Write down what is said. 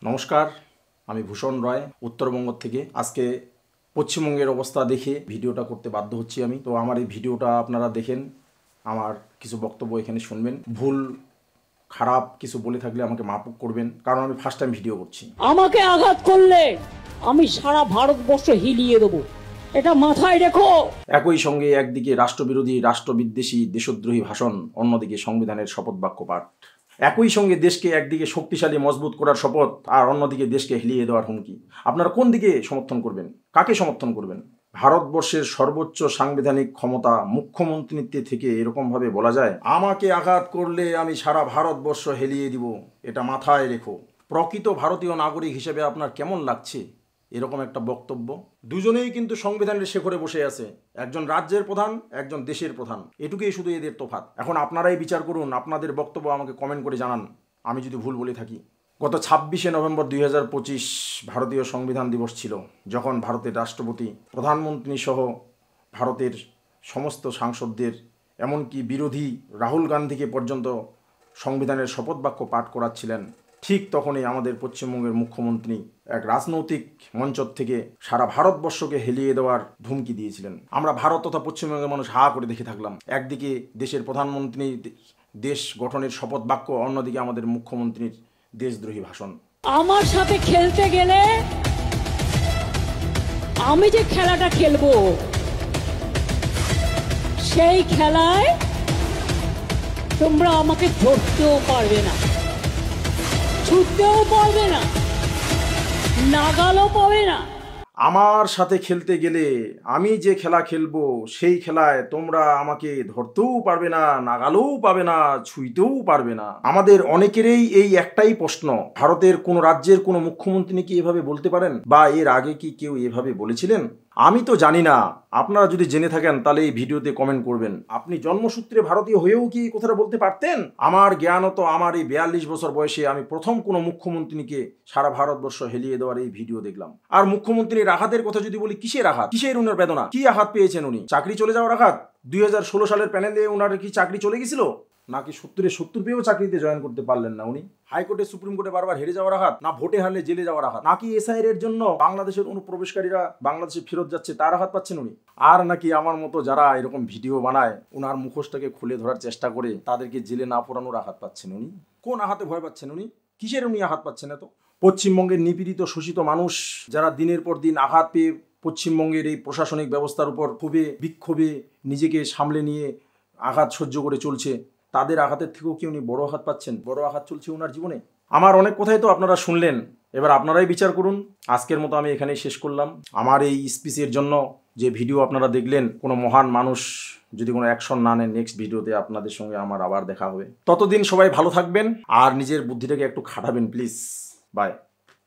নমস্কার, আমি ভূষণ রয় উত্তরবঙ্গ থেকে। আজকে পশ্চিমবঙ্গের অবস্থা দেখে ভিডিওটা করতে বাধ্য হচ্ছি আমি। তো আমার এই ভিডিওটা আপনারা দেখেন, আমার কিছু বক্তব্য এখানে শুনবেন। ভুল খারাপ কিছু বলে থাকলে আমাকে মাপ করবেন, কারণ আমি ফার্স্ট টাইম ভিডিও করছি। আমাকে আঘাত করলে আমি সারা ভারতবর্ষ হিলিয়ে দেবো, এটা মাথায় রেখো। একই সঙ্গে একদিকে রাষ্ট্রবিরোধী, রাষ্ট্রবিদ্বেষী, দেশদ্রোহী ভাষণ, অন্যদিকে সংবিধানের শপথ বাক্য পাঠ। একই সঙ্গে দেশকে একদিকে শক্তিশালী মজবুত করার শপথ, আর অন্যদিকে দেশকে হিলিয়ে দেওয়ার হুমকি। আপনারা কোন দিকে সমর্থন করবেন? কাকে সমর্থন করবেন? ভারতবর্ষের সর্বোচ্চ সাংবিধানিক ক্ষমতা মুখ্যমন্ত্রীত্বে থেকে এরকমভাবে বলা যায়, আমাকে আঘাত করলে আমি সারা ভারতবর্ষ হেলিয়ে দিব, এটা মাথায় রেখো। প্রকৃত ভারতীয় নাগরিক হিসেবে আপনার কেমন লাগছে এরকম একটা বক্তব্য? দুজনেই কিন্তু সংবিধানের শেখরে বসে আছে, একজন রাজ্যের প্রধান, একজন দেশের প্রধান, এটুকুই শুধু এদের তফাৎ। এখন আপনারাই বিচার করুন, আপনাদের বক্তব্য আমাকে কমেন্ট করে জানান আমি যদি ভুল বলে থাকি। গত 26শে নভেম্বর 2025 ভারতীয় সংবিধান দিবস ছিল, যখন ভারতের রাষ্ট্রপতি, প্রধানমন্ত্রী সহ ভারতের সমস্ত সাংসদদের, এমনকি বিরোধী রাহুল গান্ধীকে পর্যন্ত সংবিধানের শপথ বাক্য পাঠ করাচ্ছিলেন। ঠিক তখনই আমাদের পশ্চিমবঙ্গের মুখ্যমন্ত্রী এক রাজনৈতিক মঞ্চ থেকে সারা ভারতবর্ষকে হেলিয়ে দেওয়ার ধুমকি দিয়েছিলেন। আমরা ভারত তথা পশ্চিমবঙ্গের মানুষ হা করে দেখে থাকলাম। একদিকে দেশের প্রধানমন্ত্রী দেশ গঠনের শপথ বাক্য, অন্যদিকে আমাদের মুখ্যমন্ত্রীর দেশদ্রোহী ভাষণ। আমার সাথে খেলতে গেলে আমি যে খেলাটা খেলবো, সেই খেলায় তোমরা আমাকে ধরতেও পারবে না, ছুটতেও পারবে না, নাগালও পাবে না। আমার সাথে খেলতে গেলে আমি যে খেলা খেলবো, সেই খেলায় তোমরা আমাকে ধরতেও পারবে না, নাগালেও পাবে না, ছুঁইতেও পারবে না। আমাদের অনেকেরই এই একটাই প্রশ্ন, ভারতের কোন রাজ্যের কোন মুখ্যমন্ত্রী কি এভাবে বলতে পারেন, বা এর আগে কি কেউ এভাবে বলেছিলেন? আমি তো জানি না। আপনারা যদি জেনে থাকেন তাহলে এই ভিডিওতে কমেন্ট করবেন। আপনি জন্মসূত্রে ভারতীয় হয়েও কি কথাটা বলতে পারতেন? আমার জ্ঞানত আমার এই 42 বছর বয়সে আমি প্রথম কোনো মুখ্যমন্ত্রীকে সারা ভারতবর্ষ হেলিয়ে দেওয়ার এই ভিডিও দেখলাম। আর মুখ্যমন্ত্রীর আঘাতের কথা যদি বলি, কিসের আঘাত, কিসের উনার বেদনা, কি আঘাত পেয়েছেন উনি? চাকরি চলে যাওয়ার আঘাত? 2016 সালের প্যানেলে ওনার কি চাকরি চলে গেছিল? নাকি 70 পেয়েও চাকরিতে জয়েন করতে পারলেন না উনি? হাইকোর্টে, সুপ্রিম কোর্টে বারবার হেরে যাওয়ার আঘাত? না ভোটে হারলে জেলে যাওয়ার আঘাত? নাকি এসআইআর এর জন্য বাংলাদেশের অনুপ্রবেশকারীরা বাংলাদেশে ফেরত যাচ্ছে তার আঘাত পাচ্ছেন উনি? আর নাকি আমার মতো যারা এরকম ভিডিও বানায়, ওনার মুখোশটাকে খুলে ধরার চেষ্টা করে তাদেরকে জেলে না পোড়ানোর আঘাত পাচ্ছেন উনি? কোন আঘাতে ভয় পাচ্ছেন উনি? কিসের উনি আঘাত পাচ্ছেন এত? পশ্চিমবঙ্গের নিপীড়িত শোষিত মানুষ যারা দিনের পর দিন আঘাত পেয়ে পশ্চিমবঙ্গের এই প্রশাসনিক ব্যবস্থার উপর ক্ষোভে বিক্ষোভে নিজেকে সামলে নিয়ে আঘাত সহ্য করে চলছে, তাদের আঘাতের থেকেও কি উনি বড় আঘাত পাচ্ছেন? বড় আঘাত চলছে ওনার জীবনে। আমার অনেক কথাই তো আপনারা শুনলেন, এবার আপনারাই বিচার করুন। আজকের মতো আমি এখানেই শেষ করলাম। আমার এই স্পিচের জন্য যে ভিডিও আপনারা দেখলেন, কোনো মহান মানুষ যদি কোনো অ্যাকশন না নেন, নেক্সট ভিডিওতে আপনাদের সঙ্গে আমার আবার দেখা হবে। ততদিন সবাই ভালো থাকবেন আর নিজের বুদ্ধিটাকে একটু খাটাবেন প্লিজ। বাই।